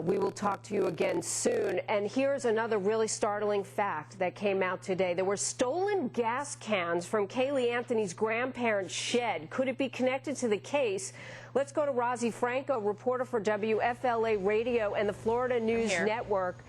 We will talk to you again soon. And here's another really startling fact that came out today. There were stolen gas cans from Caylee Anthony's grandparents' shed. Could it be connected to the case? Let's go to Rosie Franco, reporter for WFLA Radio and the Florida News Network.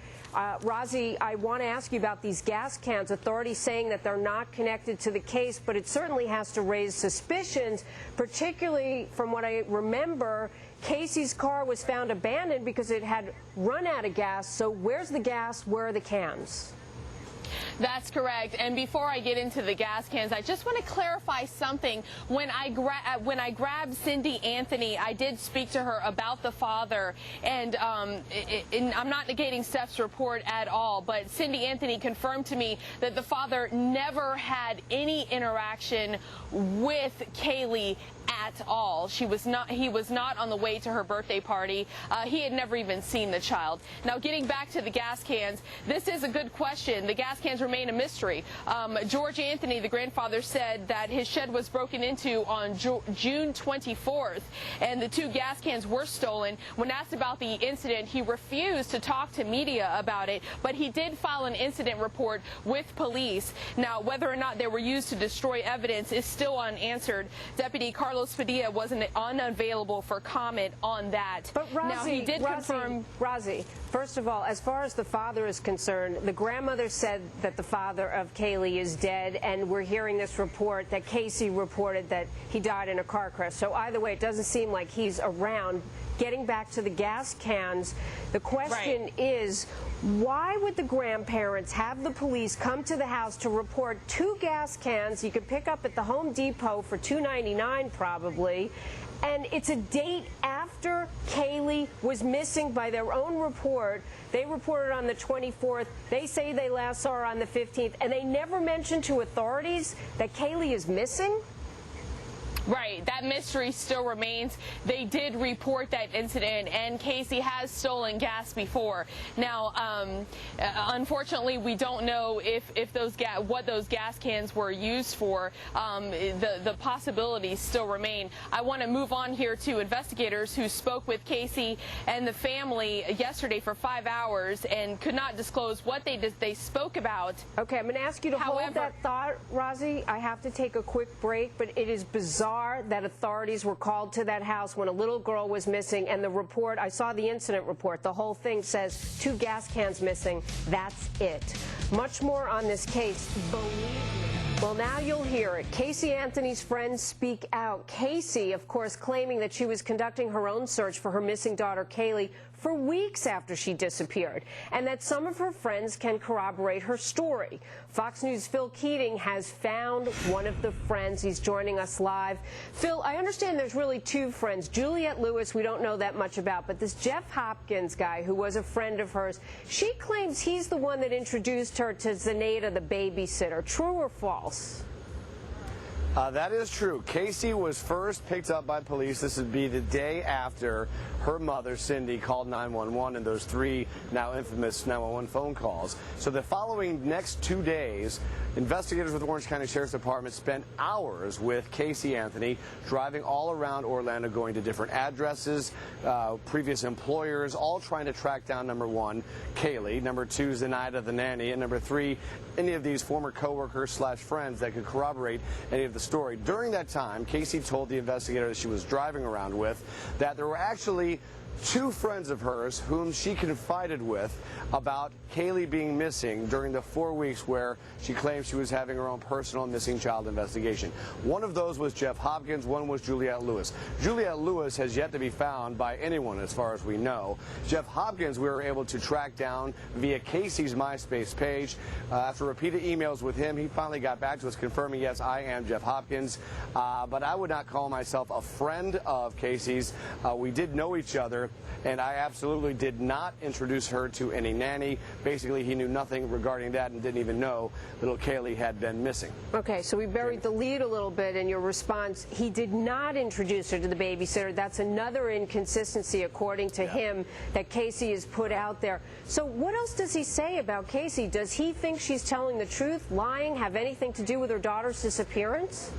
Rosie, I want to ask you about these gas cans. Authorities saying that they're not connected to the case, but it certainly has to raise suspicions, particularly from what I remember. Casey's car was found abandoned because it had run out of gas. So where's the gas? Where are the cans? That's correct. And before I get into the gas cans, I just want to clarify something. When I grabbed Cindy Anthony, I did speak to her about the father, and I'm not negating Steph's report at all, but Cindy Anthony confirmed to me that the father never had any interaction with Caylee at all. He was not on the way to her birthday party. He had never even seen the child. Now, getting back to the gas cans, this is a good question. The gas cans remain a mystery. George Anthony, the grandfather, said that his shed was broken into on June 24th, and the two gas cans were stolen. When asked about the incident, he refused to talk to media about it, but he did file an incident report with police. Now, whether or not they were used to destroy evidence is still unanswered. Deputy Carlos Padilla wasn't unavailable for comment on that. But Rosie, now, he did confirm. Rosie, first of all, as far as the father is concerned, the grandmother said that the father of Caylee is dead, and we're hearing this report that Casey reported that he died in a car crash. So either way, it doesn't seem like he's around. Getting back to the gas cans, the question is, why would the grandparents have the police come to the house to report two gas cans you could pick up at the Home Depot for $2.99 probably, and it's a date after Caylee was missing by their own report? They reported on the 24th. They say they last saw her on the 15th, and they never mentioned to authorities that Caylee is missing? Right, that mystery still remains. They did report that incident, and Casey has stolen gas before. Now, unfortunately, we don't know if what those gas cans were used for. The possibilities still remain. I want to move on here to investigators who spoke with Casey and the family yesterday for 5 hours and could not disclose what they spoke about. Okay, I'm going to ask you to hold that thought, Rosie. I have to take a quick break, but it is bizarre that authorities were called to that house when a little girl was missing, and the report, I saw the incident report, the whole thing says 2 gas cans missing. That's it. Much more on this case, believe me. Well, now you'll hear it. Casey Anthony's friends speak out. Casey, of course, claiming that she was conducting her own search for her missing daughter, Caylee, for weeks after she disappeared, and that some of her friends can corroborate her story. Fox News' Phil Keating has found one of the friends. He's joining us live. Phil, I understand there's really 2 friends. Juliette Lewis, we don't know that much about, but this Jeff Hopkins guy, who was a friend of hers, she claims he's the one that introduced her to Zenaida, the babysitter. True or false? That is true. Casey was first picked up by police. This would be the day after her mother, Cindy, called 911 and those 3 now infamous 911 phone calls. So the following next 2 days, investigators with the Orange County Sheriff's Department spent hours with Casey Anthony, driving all around Orlando, going to different addresses, previous employers, all trying to track down, number 1, Caylee, number 2, Zenaida, the nanny, and number 3, any of these former coworkers / friends that could corroborate any of the story. During that time, Casey told the investigator that she was driving around with that there were actually 2 friends of hers whom she confided with about Caylee being missing during the 4 weeks where she claimed she was having her own personal missing child investigation. One of those was Jeff Hopkins, one was Juliette Lewis. Juliette Lewis has yet to be found by anyone as far as we know. Jeff Hopkins we were able to track down via Casey's MySpace page. After repeated emails with him, he finally got back to us confirming, yes, I am Jeff Hopkins, but I would not call myself a friend of Casey's. We did know each other, and I absolutely did not introduce her to any nanny. Basically, he knew nothing regarding that and didn't even know little Caylee had been missing. Okay, so we buried the lead a little bit in your response. He did not introduce her to the babysitter. That's another inconsistency, according to him, that Casey has put out there. So what else does he say about Casey? Does he think she's telling the truth, lying, have anything to do with her daughter's disappearance?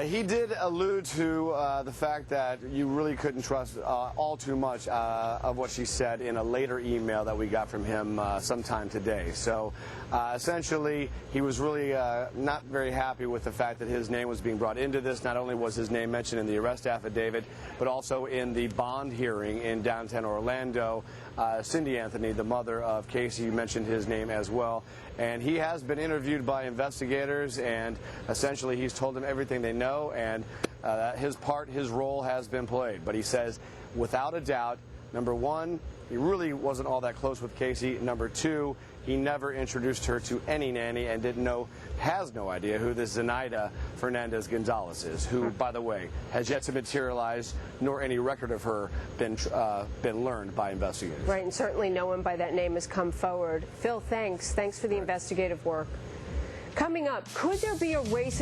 He did allude to the fact that you really couldn't trust all too much of what she said in a later email that we got from him sometime today. So essentially, he was really not very happy with the fact that his name was being brought into this. Not only was his name mentioned in the arrest affidavit, but also in the bond hearing in downtown Orlando. Cindy Anthony, the mother of Casey, mentioned his name as well. And he has been interviewed by investigators, and essentially he's told them everything they know, and his role has been played. But he says, without a doubt, number one, he really wasn't all that close with Casey. Number two, he never introduced her to any nanny and has no idea who this Zenaida Fernandez Gonzalez is, who, by the way, has yet to materialize, nor any record of her been learned by investigators. Right, and certainly no one by that name has come forward. Phil, thanks. Thanks for the investigative work. Coming up, could there be a race